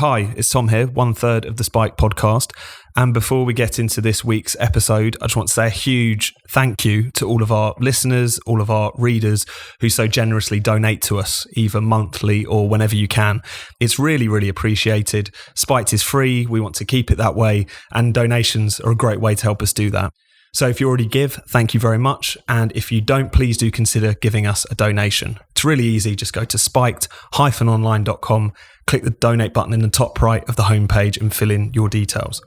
Hi, it's Tom here, 1/3 of the Spike podcast. And before we get into this week's episode, I just want to say a huge thank you to all of our listeners, all of our readers who so generously donate to us, either monthly or whenever you can. It's really, really appreciated. Spiked is free. We want to keep it that way. And donations are a great way to help us do that. So if you already give, thank you very much. And if you don't, please do consider giving us a donation. It's really easy. Just go to spiked-online.com, click the donate button in the top right of the homepage and fill in your details.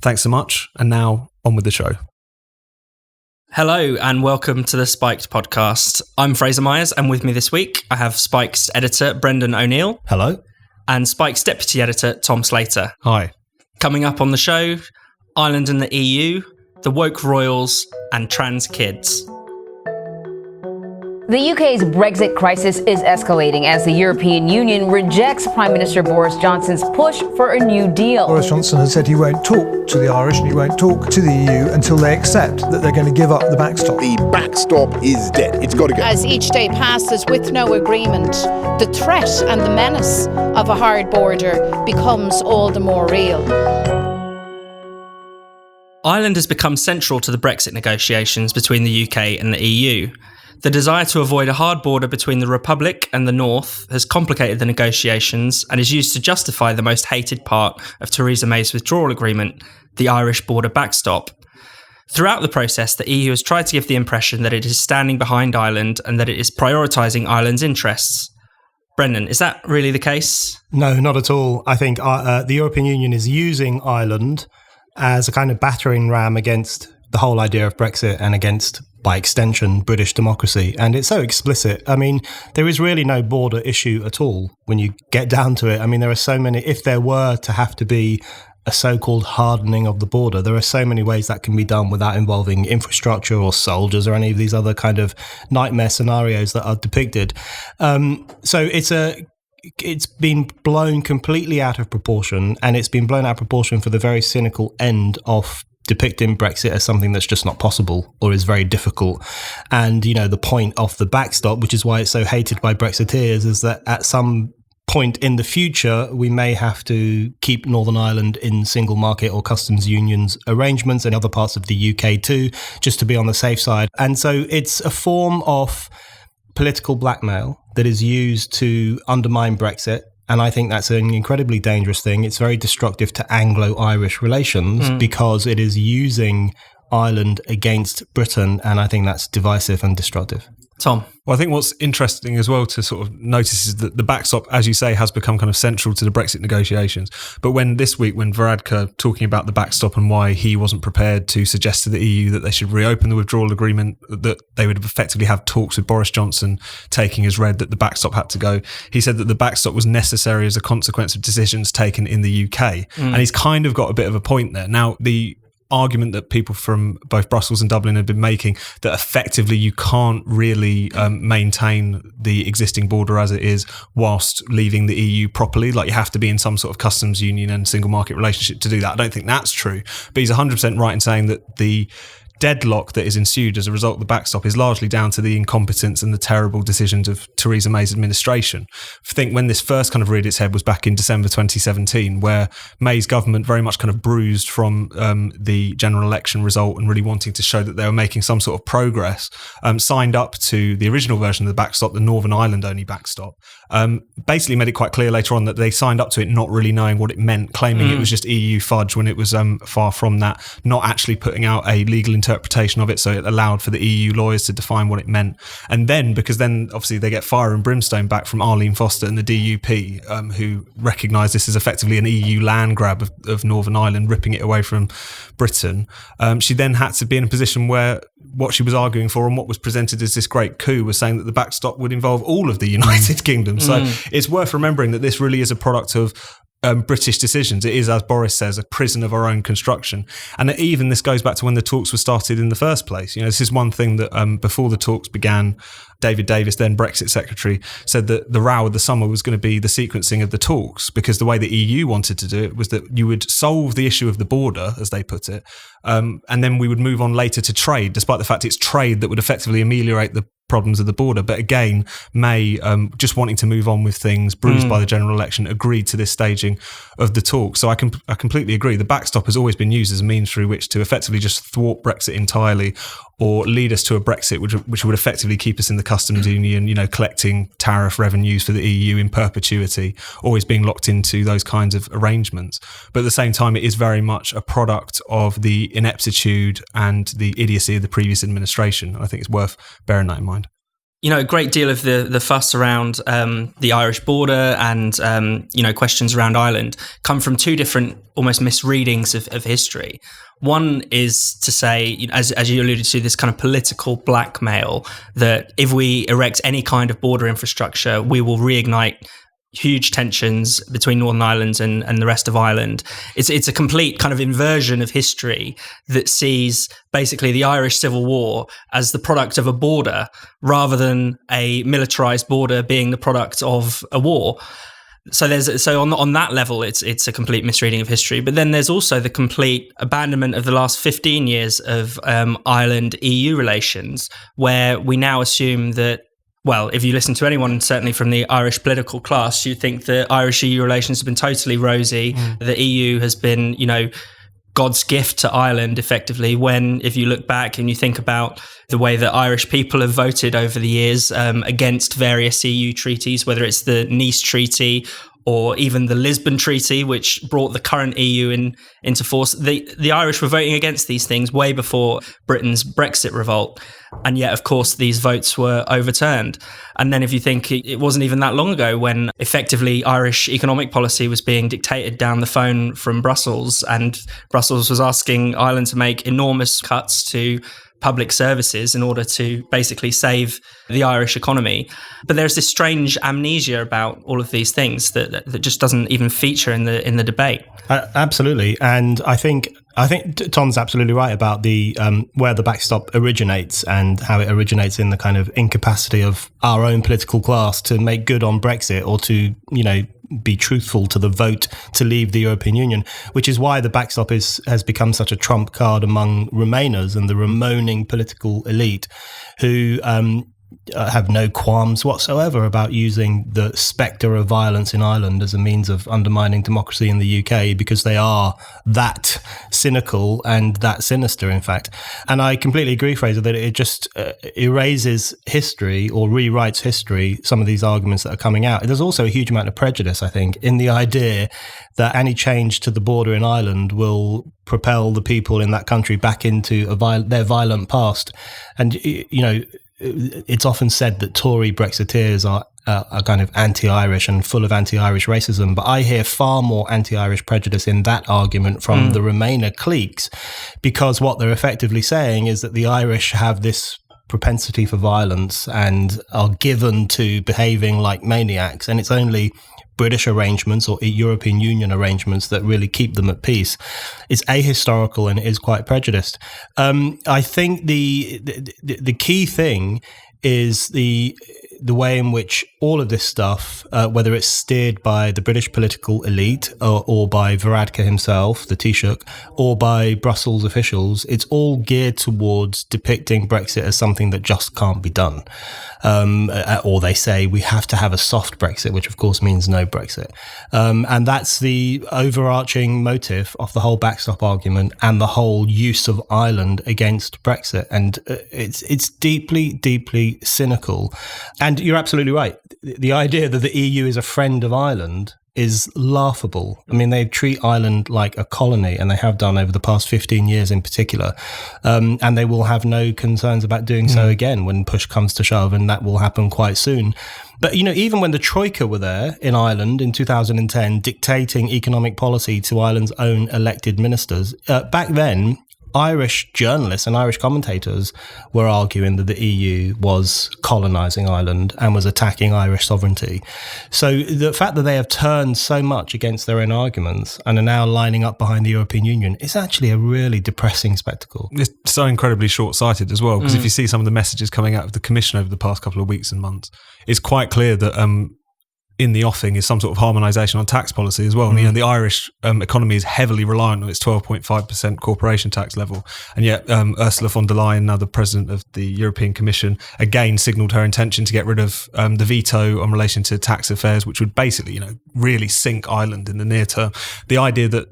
Thanks so much. And now on with the show. Hello and welcome to the Spiked podcast. I'm Fraser Myers, and with me this week I have Spike's editor Brendan O'Neill. Hello. And Spike's deputy editor Tom Slater. Hi. Coming up on the show, Ireland and the EU, the woke royals, and trans kids. The UK's Brexit crisis is escalating as the European Union rejects Prime Minister Boris Johnson's push for a new deal. Boris Johnson has said he won't talk to the Irish and he won't talk to the EU until they accept that they're going to give up the backstop. The backstop is dead. It's got to go. As each day passes with no agreement, the threat and the menace of a hard border becomes all the more real. Ireland has become central to the Brexit negotiations between the UK and the EU. The desire to avoid a hard border between the Republic and the North has complicated the negotiations and is used to justify the most hated part of Theresa May's withdrawal agreement, the Irish border backstop. Throughout the process, the EU has tried to give the impression that it is standing behind Ireland and that it is prioritising Ireland's interests. Brendan, is that really the case? No, not at all. I think the European Union is using Ireland as a kind of battering ram against the whole idea of Brexit and against, by extension, British democracy. And it's so explicit. I mean, there is really no border issue at all when you get down to it. I mean, there are so many, if there were to have to be a so-called hardening of the border, there are so many ways that can be done without involving infrastructure or soldiers or any of these other kind of nightmare scenarios that are depicted. So it's been blown completely out of proportion, and it's been blown out of proportion for the very cynical end of depicting Brexit as something that's just not possible or is very difficult. And, you know, the point of the backstop, which is why it's so hated by Brexiteers, is that at some point in the future, we may have to keep Northern Ireland in single market or customs unions arrangements and other parts of the UK too, just to be on the safe side. And so it's a form of political blackmail that is used to undermine Brexit. And I think that's an incredibly dangerous thing. It's very destructive to Anglo-Irish relations because it is using Ireland against Britain. And I think that's divisive and destructive. Tom? Well, I think what's interesting as well to sort of notice is that the backstop, as you say, has become kind of central to the Brexit negotiations. But when this week, when Varadkar talking about the backstop and why he wasn't prepared to suggest to the EU that they should reopen the withdrawal agreement, that they would effectively have talks with Boris Johnson, taking as read that the backstop had to go, he said that the backstop was necessary as a consequence of decisions taken in the UK. And he's kind of got a bit of a point there. Now, the argument that people from both Brussels and Dublin have been making that effectively you can't really maintain the existing border as it is whilst leaving the EU properly. Like, you have to be in some sort of customs union and single market relationship to do that. I don't think that's true. But he's 100% right in saying that the deadlock that is ensued as a result of the backstop is largely down to the incompetence and the terrible decisions of Theresa May's administration. I think when this first kind of reared its head was back in December 2017, where May's government, very much kind of bruised from the general election result and really wanting to show that they were making some sort of progress, signed up to the original version of the backstop, the Northern Ireland only backstop. Basically made it quite clear later on that they signed up to it not really knowing what it meant, claiming it was just EU fudge when it was far from that, not actually putting out a legal interpretation of it, so it allowed for the EU lawyers to define what it meant. And then, because then obviously they get fire and brimstone back from Arlene Foster and the DUP, who recognise this as effectively an EU land grab of Northern Ireland, ripping it away from Britain, she then had to be in a position where what she was arguing for and what was presented as this great coup was saying that the backstop would involve all of the United Kingdom. So it's worth remembering that this really is a product of British decisions. It is, as Boris says, a prison of our own construction. And even this goes back to when the talks were started in the first place. You know, this is one thing that before the talks began, David Davis, then Brexit secretary, said that the row of the summer was going to be the sequencing of the talks, because the way the EU wanted to do it was that you would solve the issue of the border, as they put it, and then we would move on later to trade, despite the fact it's trade that would effectively ameliorate the problems of the border. But again, May, just wanting to move on with things, bruised by the general election, agreed to this staging of the talks. So I completely agree. The backstop has always been used as a means through which to effectively just thwart Brexit entirely, or lead us to a Brexit which would effectively keep us in the customs union, collecting tariff revenues for the EU in perpetuity, always being locked into those kinds of arrangements. But at the same time, it is very much a product of the ineptitude and the idiocy of the previous administration. I think it's worth bearing that in mind. A great deal of the fuss around the Irish border and, questions around Ireland come from two different almost misreadings of history. One is to say, as you alluded to, this kind of political blackmail that if we erect any kind of border infrastructure, we will reignite huge tensions between Northern Ireland and the rest of Ireland. It's a complete kind of inversion of history that sees basically the Irish Civil War as the product of a border rather than a militarized border being the product of a war. So on that level, it's a complete misreading of history. But then there's also the complete abandonment of the last 15 years of Ireland-EU relations, where we now assume that, well, if you listen to anyone, certainly from the Irish political class, you think that Irish-EU relations have been totally rosy. The EU has been, God's gift to Ireland, effectively, when, if you look back and you think about the way that Irish people have voted over the years against various EU treaties, whether it's the Nice Treaty or even the Lisbon Treaty, which brought the current EU into force. The Irish were voting against these things way before Britain's Brexit revolt. And yet, of course, these votes were overturned. And then if you think it wasn't even that long ago when effectively Irish economic policy was being dictated down the phone from Brussels, and Brussels was asking Ireland to make enormous cuts to public services in order to basically save the Irish economy. But there's this strange amnesia about all of these things that just doesn't even feature in the debate. Absolutely. And I think Tom's absolutely right about the where the backstop originates and how it originates in the kind of incapacity of our own political class to make good on Brexit or to, be truthful to the vote to leave the European Union, which is why the backstop has become such a trump card among Remainers and the Remoaning political elite who have no qualms whatsoever about using the spectre of violence in Ireland as a means of undermining democracy in the UK, because they are that cynical and that sinister, in fact. And I completely agree, Fraser, that it just erases history or rewrites history, some of these arguments that are coming out. There's also a huge amount of prejudice, I think, in the idea that any change to the border in Ireland will propel the people in that country back into their violent past. And, it's often said that Tory Brexiteers are kind of anti-Irish and full of anti-Irish racism, but I hear far more anti-Irish prejudice in that argument from the Remainer cliques, because what they're effectively saying is that the Irish have this propensity for violence and are given to behaving like maniacs, and it's only British arrangements or European Union arrangements that really keep them at peace. It's ahistorical and it is quite prejudiced. I think the key thing is the way in which all of this stuff, whether it's steered by the British political elite or by Varadkar himself, the Taoiseach, or by Brussels officials, it's all geared towards depicting Brexit as something that just can't be done. Or they say we have to have a soft Brexit, which of course means no Brexit. And that's the overarching motive of the whole backstop argument and the whole use of Ireland against Brexit. And it's deeply, deeply cynical. And you're absolutely right. The idea that the EU is a friend of Ireland is laughable. I mean, they treat Ireland like a colony, and they have done over the past 15 years in particular. And they will have no concerns about doing so again when push comes to shove, and that will happen quite soon. But, even when the Troika were there in Ireland in 2010, dictating economic policy to Ireland's own elected ministers, back then, Irish journalists and Irish commentators were arguing that the EU was colonising Ireland and was attacking Irish sovereignty. So the fact that they have turned so much against their own arguments and are now lining up behind the European Union is actually a really depressing spectacle. It's so incredibly short-sighted as well, because if you see some of the messages coming out of the Commission over the past couple of weeks and months, it's quite clear that in the offing is some sort of harmonisation on tax policy as well. And, the Irish economy is heavily reliant on its 12.5% corporation tax level. And yet Ursula von der Leyen, now the president of the European Commission, again signalled her intention to get rid of the veto on relation to tax affairs, which would basically, really sink Ireland in the near term. The idea that,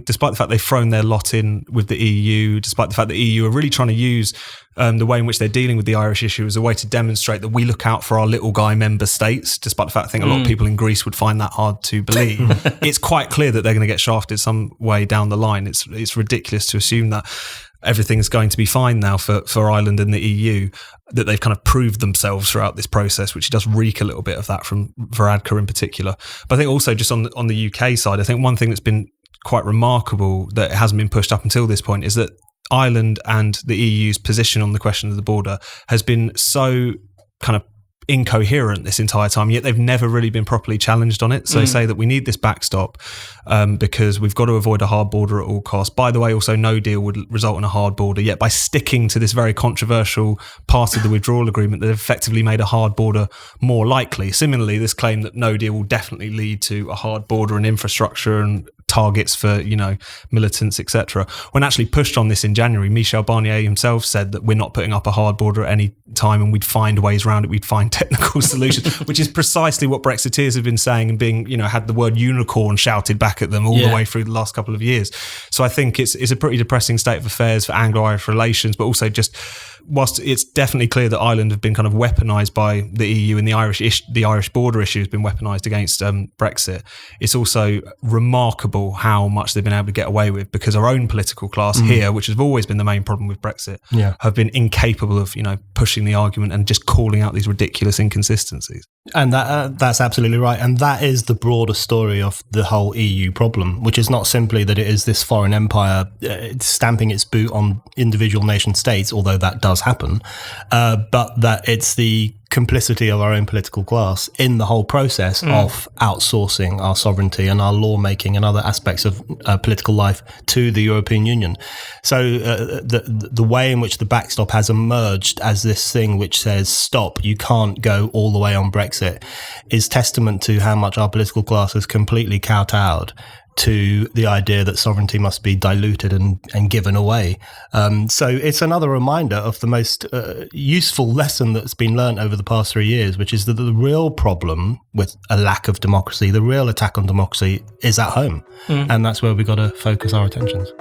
despite the fact they've thrown their lot in with the EU, despite the fact that the EU are really trying to use the way in which they're dealing with the Irish issue as a way to demonstrate that we look out for our little guy member states, despite the fact I think a lot of people in Greece would find that hard to believe. It's quite clear that they're going to get shafted some way down the line. It's ridiculous to assume that everything's going to be fine now for Ireland and the EU, that they've kind of proved themselves throughout this process, which does reek a little bit of that from Varadkar in particular. But I think also just on the UK side, I think one thing that's been quite remarkable that hasn't been pushed up until this point is that Ireland and the EU's position on the question of the border has been so kind of incoherent this entire time, yet they've never really been properly challenged on it. So they say that we need this backstop because we've got to avoid a hard border at all costs. By the way, also no deal would result in a hard border, yet by sticking to this very controversial part of the withdrawal agreement, they've effectively made a hard border more likely. Similarly, this claim that no deal will definitely lead to a hard border and infrastructure and targets for, militants, etc. When actually pushed on this in January, Michel Barnier himself said that we're not putting up a hard border at any time and we'd find ways around it, we'd find technical solutions, which is precisely what Brexiteers have been saying and being, had the word unicorn shouted back at them all the way through the last couple of years. So I think it's a pretty depressing state of affairs for Anglo-Irish relations, but also just whilst it's definitely clear that Ireland have been kind of weaponised by the EU and the Irish border issue has been weaponised against Brexit, it's also remarkable how much they've been able to get away with, because our own political class here, which has always been the main problem with Brexit, have been incapable of pushing the argument and just calling out these ridiculous inconsistencies. And that's absolutely right. And that is the broader story of the whole EU problem, which is not simply that it is this foreign empire stamping its boot on individual nation states, although that does happen, but that it's the complicity of our own political class in the whole process of outsourcing our sovereignty and our lawmaking and other aspects of political life to the European Union. So the way in which the backstop has emerged as this thing which says, stop, you can't go all the way on Brexit, is testament to how much our political class has completely kowtowed to the idea that sovereignty must be diluted and given away. So it's another reminder of the most useful lesson that's been learned over the past 3 years, which is that the real problem with a lack of democracy, the real attack on democracy, is at home. And that's where we've got to focus our attentions.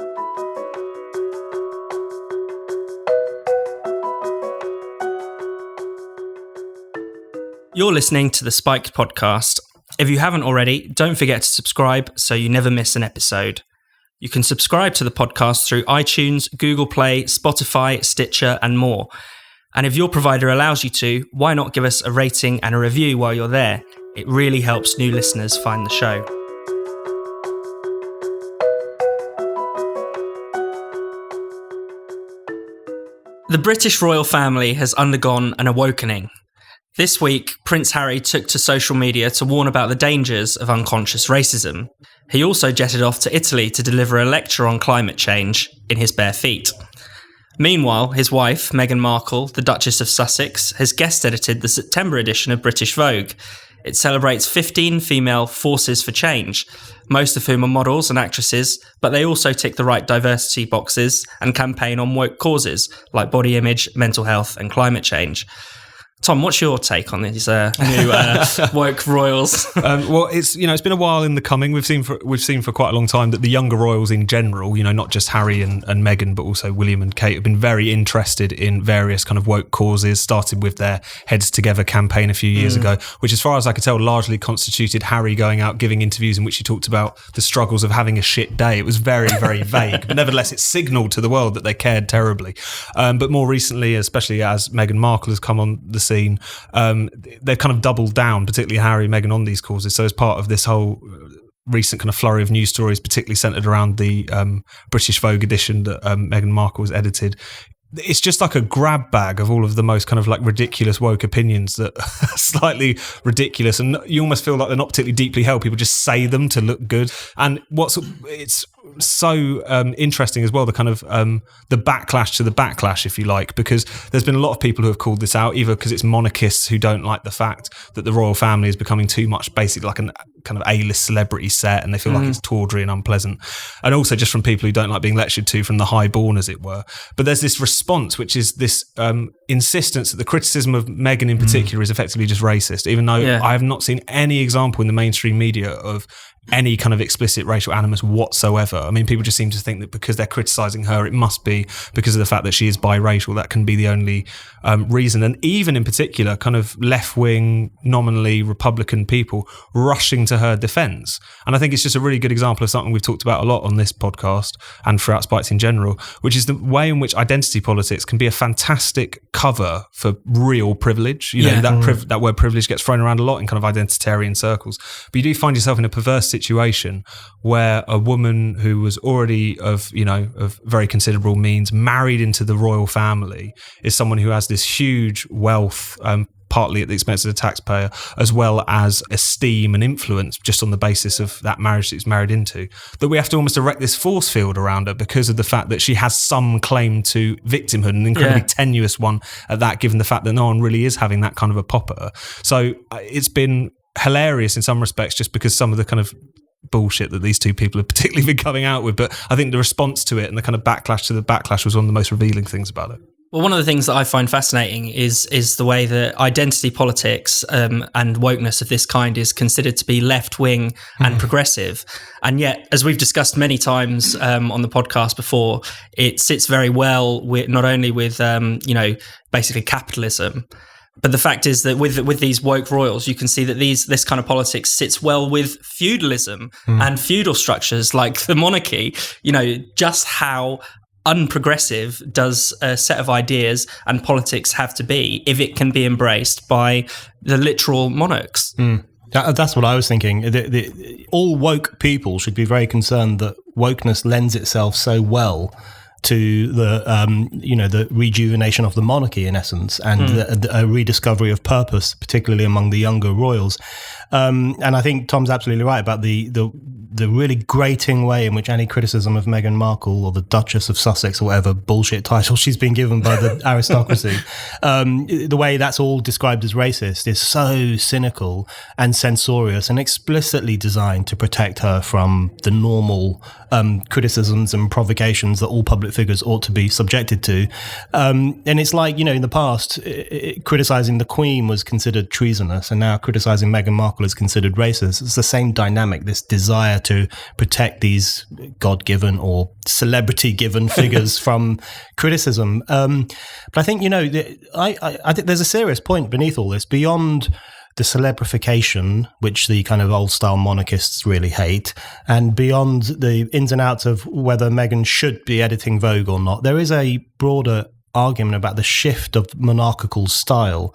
You're listening to the Spiked podcast. If you haven't already, don't forget to subscribe so you never miss an episode. You can subscribe to the podcast through iTunes, Google Play, Spotify, Stitcher, and more. And if your provider allows you to, why not give us a rating and a review while you're there? It really helps new listeners find the show. The British royal family has undergone an awakening. This week, Prince Harry took to social media to warn about the dangers of unconscious racism. He also jetted off to Italy to deliver a lecture on climate change in his bare feet. Meanwhile, his wife, Meghan Markle, the Duchess of Sussex, has guest-edited the September edition of British Vogue. It celebrates 15 female forces for change, most of whom are models and actresses, but they also tick the right diversity boxes and campaign on woke causes like body image, mental health and climate change. Tom, what's your take on these new woke royals? Well, it's been a while in the coming. We've seen for quite a long time that the younger royals in general, not just Harry and Meghan, but also William and Kate, have been very interested in various kind of woke causes. Started with their Heads Together campaign a few years ago, which, as far as I could tell, largely constituted Harry going out giving interviews in which he talked about the struggles of having a shit day. It was very, very vague, but nevertheless, it signalled to the world that they cared terribly. But more recently, especially as Meghan Markle has come on the scene, they've kind of doubled down, particularly Harry and Meghan, on these causes. So as part of this whole recent kind of flurry of news stories, particularly centered around the British Vogue edition that Meghan Markle has edited. It's just like a grab bag of all of the most kind of like ridiculous woke opinions that are slightly ridiculous, and you almost feel like they're not particularly deeply held. People just say them to look good. And it's so interesting as well, the kind of the backlash to the backlash, if you like, because there's been a lot of people who have called this out, either because it's monarchists who don't like the fact that the royal family is becoming too much basically like an kind of A-list celebrity set, and they feel like it's tawdry and unpleasant, and also just from people who don't like being lectured to from the highborn, as it were. But there's this response, which is this insistence that the criticism of Meghan in particular is effectively just racist, even though I have not seen any example in the mainstream media of any kind of explicit racial animus whatsoever. I mean, people just seem to think that because they're criticising her, it must be because of the fact that she is biracial. That can be the only reason. And even in particular, kind of left-wing, nominally Republican people rushing to her defence. And I think it's just a really good example of something we've talked about a lot on this podcast and throughout Spikes in general, which is the way in which identity politics can be a fantastic cover for real privilege. You know, that word privilege gets thrown around a lot in kind of identitarian circles. But you do find yourself in a perverse situation where a woman who was already of very considerable means, married into the royal family, is someone who has this huge wealth, partly at the expense of the taxpayer, as well as esteem and influence just on the basis of that marriage that he's married into, that we have to almost erect this force field around her because of the fact that she has some claim to victimhood, an incredibly tenuous one at that, given the fact that no one really is having that kind of a pop at her. So it's been hilarious in some respects, just because some of the kind of bullshit that these two people have particularly been coming out with. But I think the response to it and the kind of backlash to the backlash was one of the most revealing things about it. Well, one of the things that I find fascinating is the way that identity politics and wokeness of this kind is considered to be left-wing and progressive. And yet, as we've discussed many times on the podcast before, it sits very well with not only with, basically capitalism, but the fact is that with these woke royals, you can see that this kind of politics sits well with feudalism and feudal structures like the monarchy. You know, just how unprogressive does a set of ideas and politics have to be if it can be embraced by the literal monarchs? That's what I was thinking. All woke people should be very concerned that wokeness lends itself so well to the rejuvenation of the monarchy, in essence, and a rediscovery of purpose, particularly among the younger royals. And I think Tom's absolutely right about the really grating way in which any criticism of Meghan Markle or the Duchess of Sussex or whatever bullshit title she's been given by the aristocracy, the way that's all described as racist is so cynical and censorious and explicitly designed to protect her from the normal criticisms and provocations that all public figures ought to be subjected to. And it's like, in the past, criticising the Queen was considered treasonous, and now criticising Meghan Markle is considered racist. It's the same dynamic, this desire to protect these God-given or celebrity-given figures from criticism. But I think, I think there's a serious point beneath all this, beyond the celebrification, which the kind of old-style monarchists really hate, and beyond the ins and outs of whether Meghan should be editing Vogue or not. There is a broader argument about the shift of monarchical style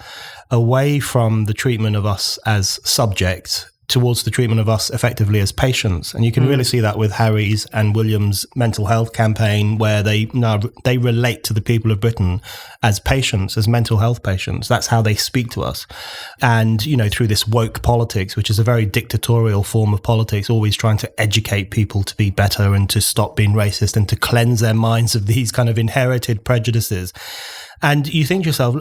away from the treatment of us as subjects towards the treatment of us effectively as patients. And you can really see that with Harry's and William's mental health campaign, where they relate to the people of Britain as patients, as mental health patients. That's how they speak to us. And, through this woke politics, which is a very dictatorial form of politics, always trying to educate people to be better and to stop being racist and to cleanse their minds of these kind of inherited prejudices. And you think to yourself,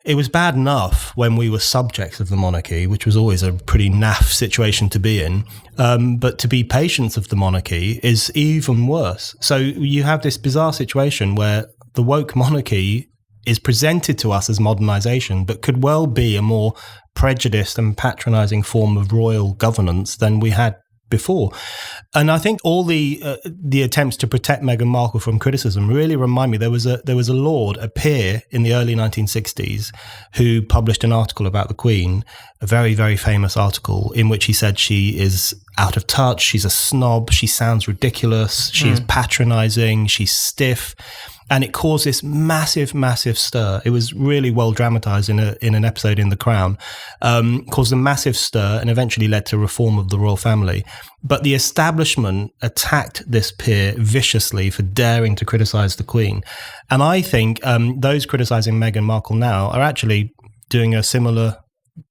it was bad enough when we were subjects of the monarchy, which was always a pretty naff situation to be in. But to be patients of the monarchy is even worse. So you have this bizarre situation where the woke monarchy is presented to us as modernization, but could well be a more prejudiced and patronizing form of royal governance than we had before. And I think all the attempts to protect Meghan Markle from criticism really remind me, there was a lord, a peer in the early 1960s, who published an article about the Queen, a very, very famous article, in which he said she is out of touch, she's a snob, she sounds ridiculous, she's patronizing, she's stiff. And it caused this massive, massive stir. It was really well dramatized in an episode in The Crown. Caused a massive stir and eventually led to reform of the royal family. But the establishment attacked this peer viciously for daring to criticize the Queen. And I think those criticizing Meghan Markle now are actually doing a similar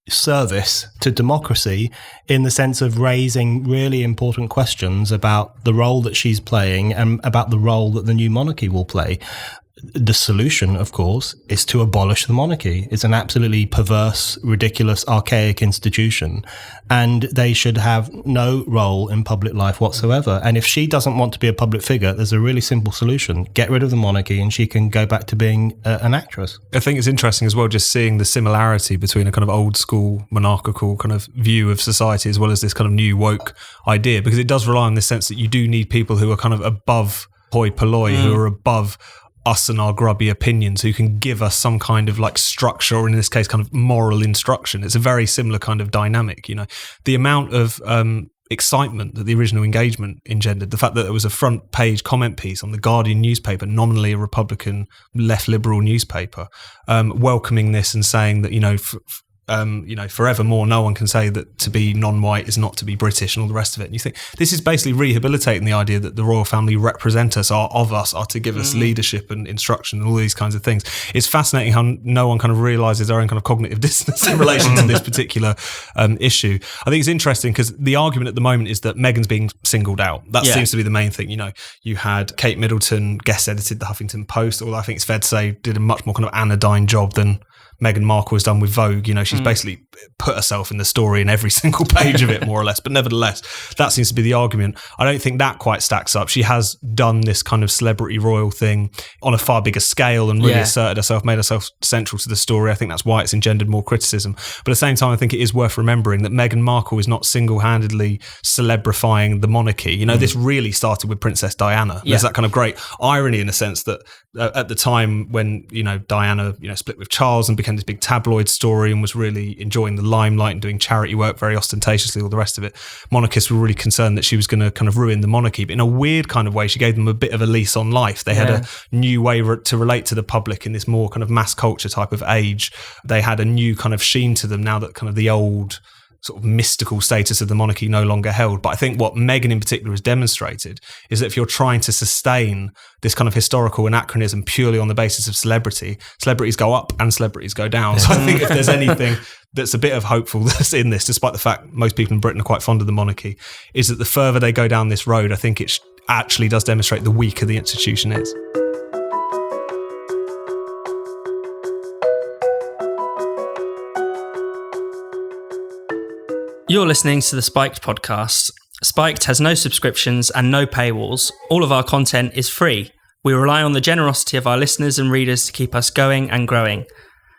service to democracy in the sense of raising really important questions about the role that she's playing and about the role that the new monarchy will play. The solution, of course, is to abolish the monarchy. It's an absolutely perverse, ridiculous, archaic institution, and they should have no role in public life whatsoever. And if she doesn't want to be a public figure, there's a really simple solution. Get rid of the monarchy and she can go back to being an actress. I think it's interesting as well, just seeing the similarity between a kind of old school monarchical kind of view of society as well as this kind of new woke idea, because it does rely on this sense that you do need people who are kind of above hoi polloi, who are above us and our grubby opinions, who can give us some kind of like structure, or in this case, kind of moral instruction. It's a very similar kind of dynamic, you know. The amount of excitement that the original engagement engendered, the fact that there was a front page comment piece on the Guardian newspaper, nominally a Republican left liberal newspaper, welcoming this and saying that, forevermore, no one can say that to be non-white is not to be British and all the rest of it. And you think this is basically rehabilitating the idea that the royal family represent us, are of us, are to give us leadership and instruction and all these kinds of things. It's fascinating how no one kind of realises their own kind of cognitive dissonance in relation to this particular issue. I think it's interesting because the argument at the moment is that Meghan's being singled out. That seems to be the main thing. You know, you had Kate Middleton guest edited the Huffington Post, although I think it's fair to say did a much more kind of anodyne job than Meghan Markle has done with Vogue. You know, she's basically put herself in the story in every single page of it, more or less. But nevertheless, that seems to be the argument. I don't think that quite stacks up. She has done this kind of celebrity royal thing on a far bigger scale and really asserted herself, made herself central to the story. I think that's why it's engendered more criticism. But at the same time, I think it is worth remembering that Meghan Markle is not single-handedly celebrifying the monarchy. You know, this really started with Princess Diana. There's that kind of great irony in a sense that at the time when, you know, Diana, you know, split with Charles and became this big tabloid story and was really enjoying the limelight and doing charity work very ostentatiously, all the rest of it, monarchists were really concerned that she was going to kind of ruin the monarchy. But in a weird kind of way, she gave them a bit of a lease on life. They had a new way to relate to the public in this more kind of mass culture type of age. They had a new kind of sheen to them now that kind of the old sort of mystical status of the monarchy no longer held. But I think what Meghan in particular has demonstrated is that if you're trying to sustain this kind of historical anachronism purely on the basis of celebrity, celebrities go up and celebrities go down. So I think if there's anything that's a bit of hopefulness in this, despite the fact most people in Britain are quite fond of the monarchy, is that the further they go down this road, I think it actually does demonstrate the weaker the institution is. You're listening to the Spiked podcast. Spiked has no subscriptions and no paywalls. All of our content is free. We rely on the generosity of our listeners and readers to keep us going and growing.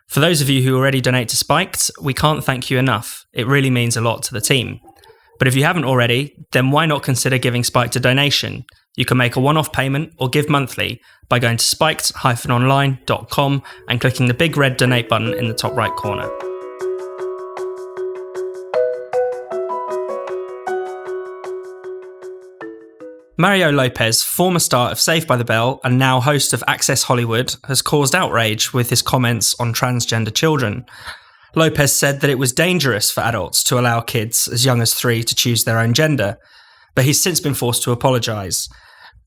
For those of you who already donate to Spiked, we can't thank you enough. It really means a lot to the team. But if you haven't already, then why not consider giving Spiked a donation? You can make a one-off payment or give monthly by going to spiked-online.com and clicking the big red donate button in the top right corner. Mario Lopez, former star of Saved by the Bell and now host of Access Hollywood, has caused outrage with his comments on transgender children. Lopez said that it was dangerous for adults to allow kids as young as 3 to choose their own gender, but he's since been forced to apologise.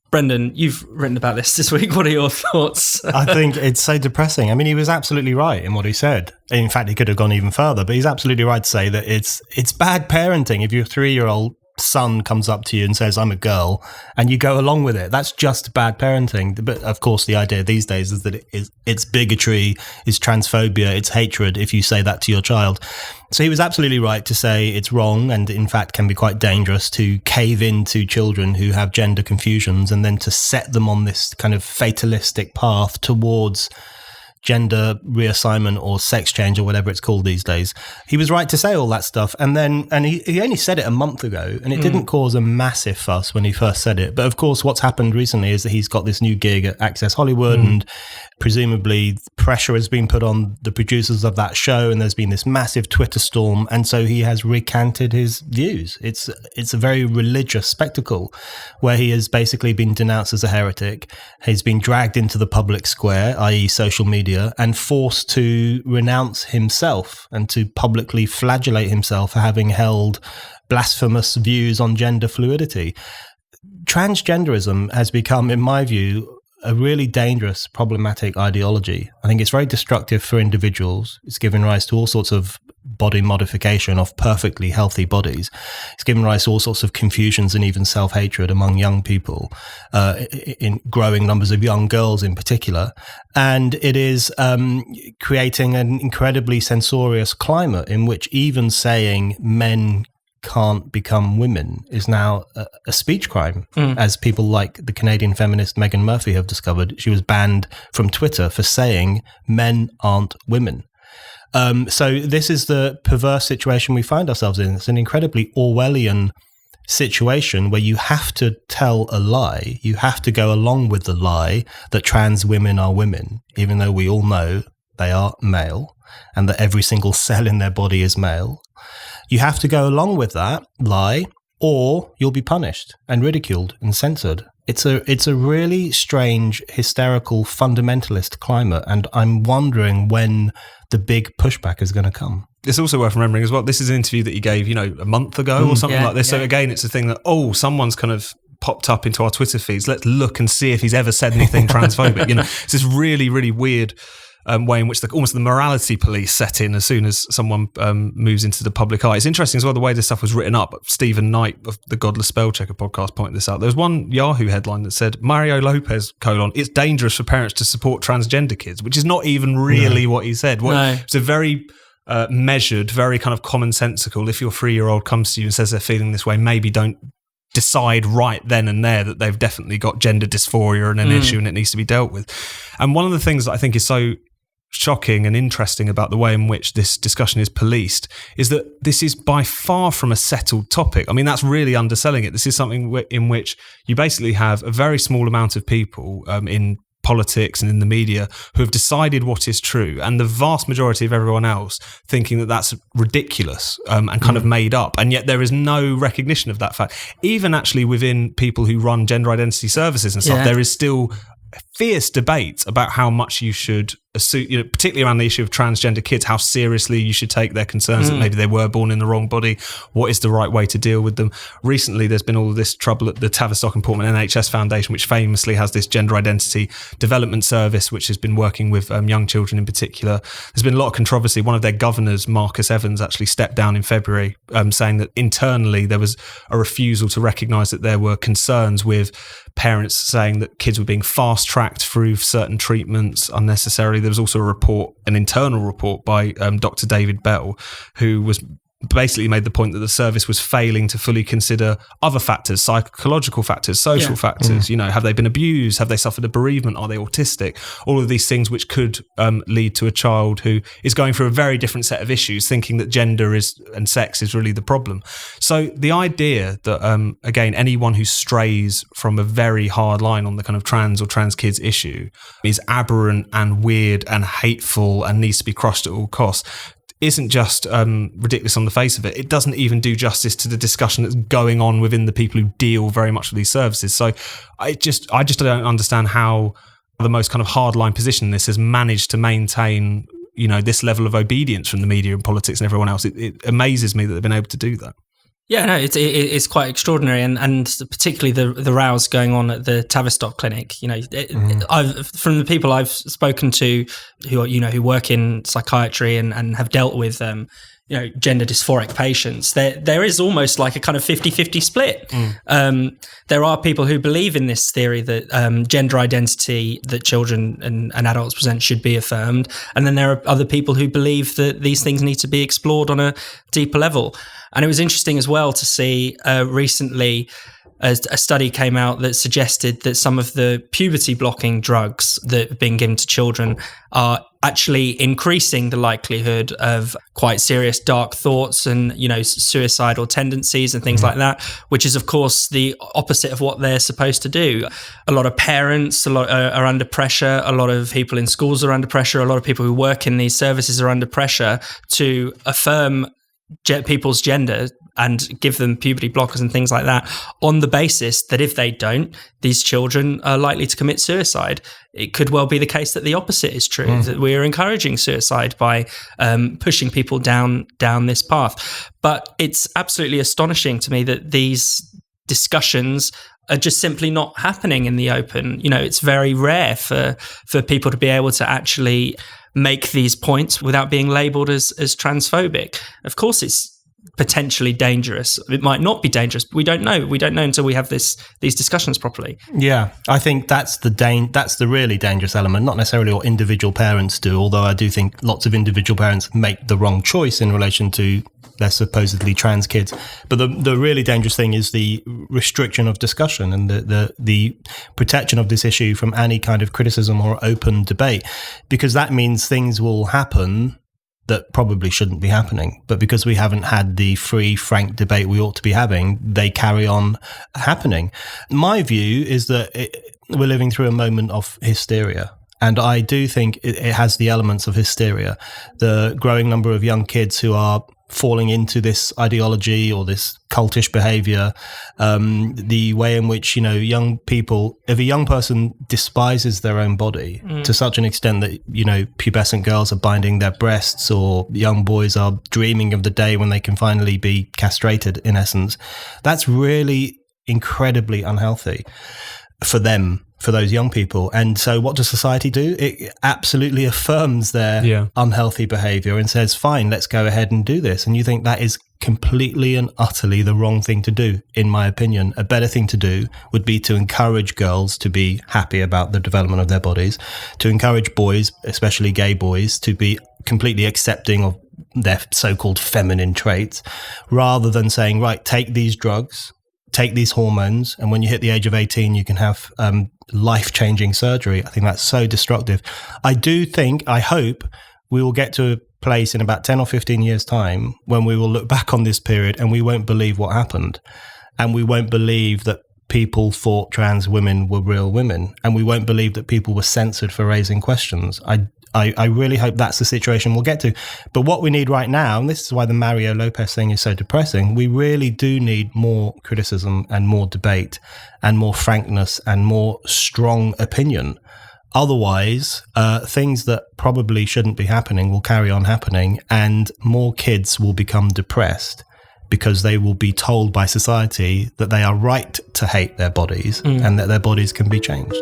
Brendan, you've written about this week. What are your thoughts? I think it's so depressing. I mean, he was absolutely right in what he said. In fact, he could have gone even further, but he's absolutely right to say that it's bad parenting if your 3-year-old son comes up to you and says, I'm a girl, and you go along with it. That's just bad parenting. But of course, the idea these days is that it's bigotry, it's transphobia, it's hatred if you say that to your child. So he was absolutely right to say it's wrong and in fact can be quite dangerous to cave into children who have gender confusions and then to set them on this kind of fatalistic path towards gender reassignment or sex change or whatever it's called these days. He was right to say all that stuff. And he only said it a month ago, and it didn't cause a massive fuss when he first said it. But of course, what's happened recently is that he's got this new gig at Access Hollywood, and presumably pressure has been put on the producers of that show, and there's been this massive Twitter storm. And so he has recanted his views. It's a very religious spectacle where he has basically been denounced as a heretic. He's been dragged into the public square, i.e. social media, and forced to renounce himself and to publicly flagellate himself for having held blasphemous views on gender fluidity. Transgenderism has become, in my view, a really dangerous, problematic ideology. I think it's very destructive for individuals. It's given rise to all sorts of body modification of perfectly healthy bodies. It's given rise to all sorts of confusions and even self-hatred among young people, in growing numbers of young girls in particular. And it is creating an incredibly censorious climate in which even saying men can't become women is now a speech crime, as people like the Canadian feminist Meghan Murphy have discovered. She was banned from Twitter for saying men aren't women. So this is the perverse situation we find ourselves in. It's an incredibly Orwellian situation where you have to tell a lie. You have to go along with the lie that trans women are women, even though we all know they are male and that every single cell in their body is male. You have to go along with that lie, or you'll be punished and ridiculed and censored. It's a really strange, hysterical, fundamentalist climate, and I'm wondering when the big pushback is going to come. It's also worth remembering as well, this is an interview that he gave, a month ago or something like this. So again, it's a thing that, someone's kind of popped up into our Twitter feeds. Let's look and see if he's ever said anything transphobic. It's this really, really weird way in which almost the morality police set in as soon as someone moves into the public eye. It's interesting as well the way this stuff was written up. Stephen Knight of the Godless Spellchecker podcast pointed this out. There was one Yahoo headline that said, Mario Lopez, it's dangerous for parents to support transgender kids, which is not even really what he said. It's a very measured, very kind of commonsensical, if your 3-year-old comes to you and says they're feeling this way, maybe don't decide right then and there that they've definitely got gender dysphoria and an issue and it needs to be dealt with. And one of the things that I think is so shocking and interesting about the way in which this discussion is policed is that this is by far from a settled topic. I mean, that's really underselling it. This is something in which you basically have a very small amount of people in politics and in the media who have decided what is true, and the vast majority of everyone else thinking that that's ridiculous and kind of made up. And yet there is no recognition of that fact. Even actually within people who run gender identity services and stuff, there is still fierce debate about how much you should assume, particularly around the issue of transgender kids, how seriously you should take their concerns that maybe they were born in the wrong body. What is the right way to deal with them? Recently, there's been all of this trouble at the Tavistock and Portman NHS Foundation, which famously has this gender identity development service, which has been working with young children in particular. There's been a lot of controversy. One of their governors, Marcus Evans, actually stepped down in February, saying that internally there was a refusal to recognise that there were concerns with parents saying that kids were being fast-tracked through certain treatments unnecessarily. There was also an internal report by Dr. David Bell, who was basically made the point that the service was failing to fully consider other factors, psychological factors, social factors. Have they been abused? Have they suffered a bereavement? Are they autistic? All of these things which could lead to a child who is going through a very different set of issues, thinking that gender and sex is really the problem. So the idea that, again, anyone who strays from a very hard line on the kind of trans or trans kids issue is aberrant and weird and hateful and needs to be crushed at all costs isn't just ridiculous on the face of it. It doesn't even do justice to the discussion that's going on within the people who deal very much with these services. So I just don't understand how the most kind of hardline position in this has managed to maintain, this level of obedience from the media and politics and everyone else. It amazes me that they've been able to do that. Yeah, no, it's quite extraordinary, and particularly the rows going on at the Tavistock clinic. I've from the people I've spoken to who work in psychiatry and have dealt with gender dysphoric patients, there is almost like a kind of 50-50 split. There are people who believe in this theory that gender identity that children and adults present should be affirmed, and then there are other people who believe that these things need to be explored on a deeper level. And it was interesting as well to see recently a study came out that suggested that some of the puberty blocking drugs that are being given to children are actually increasing the likelihood of quite serious dark thoughts and, suicidal tendencies and things like that, which is, of course, the opposite of what they're supposed to do. A lot of parents are under pressure. A lot of people in schools are under pressure. A lot of people who work in these services are under pressure to affirm people's gender and give them puberty blockers and things like that, on the basis that if they don't, these children are likely to commit suicide. It could well be the case that the opposite is true, that we're encouraging suicide by pushing people down this path. But it's absolutely astonishing to me that these discussions are just simply not happening in the open. It's very rare for people to be able to actually make these points without being labelled as transphobic. Of course, it's potentially dangerous. It might not be dangerous, but we don't know. We don't know until we have these discussions properly. Yeah, I think that's the really dangerous element, not necessarily what individual parents do, although I do think lots of individual parents make the wrong choice in relation to their supposedly trans kids. But the really dangerous thing is the restriction of discussion and the protection of this issue from any kind of criticism or open debate, because that means things will happen that probably shouldn't be happening. But because we haven't had the free, frank debate we ought to be having, they carry on happening. My view is that we're living through a moment of hysteria. And I do think it has the elements of hysteria. The growing number of young kids who are falling into this ideology or this cultish behavior, the way in which, young people, if a young person despises their own body to such an extent that, pubescent girls are binding their breasts, or young boys are dreaming of the day when they can finally be castrated, in essence, that's really incredibly unhealthy for them, for those young people. And so what does society do? It absolutely affirms their unhealthy behavior and says, fine, let's go ahead and do this. And you think that is completely and utterly the wrong thing to do, in my opinion. A better thing to do would be to encourage girls to be happy about the development of their bodies, to encourage boys, especially gay boys, to be completely accepting of their so-called feminine traits, rather than saying, right, take these drugs, take these hormones, and when you hit the age of 18, you can have life-changing surgery. I think that's so destructive. I hope we will get to a place in about 10 or 15 years' time when we will look back on this period and we won't believe what happened. And we won't believe that people thought trans women were real women. And we won't believe that people were censored for raising questions. I really hope that's the situation we'll get to. But what we need right now, and this is why the Mario Lopez thing is so depressing, we really do need more criticism and more debate and more frankness and more strong opinion. Otherwise, things that probably shouldn't be happening will carry on happening, and more kids will become depressed because they will be told by society that they are right to hate their bodies and that their bodies can be changed.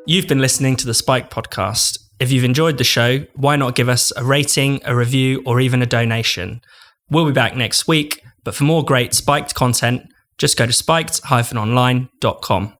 You've been listening to the Spike podcast. If you've enjoyed the show, why not give us a rating, a review, or even a donation? We'll be back next week, but for more great Spiked content, just go to spiked-online.com.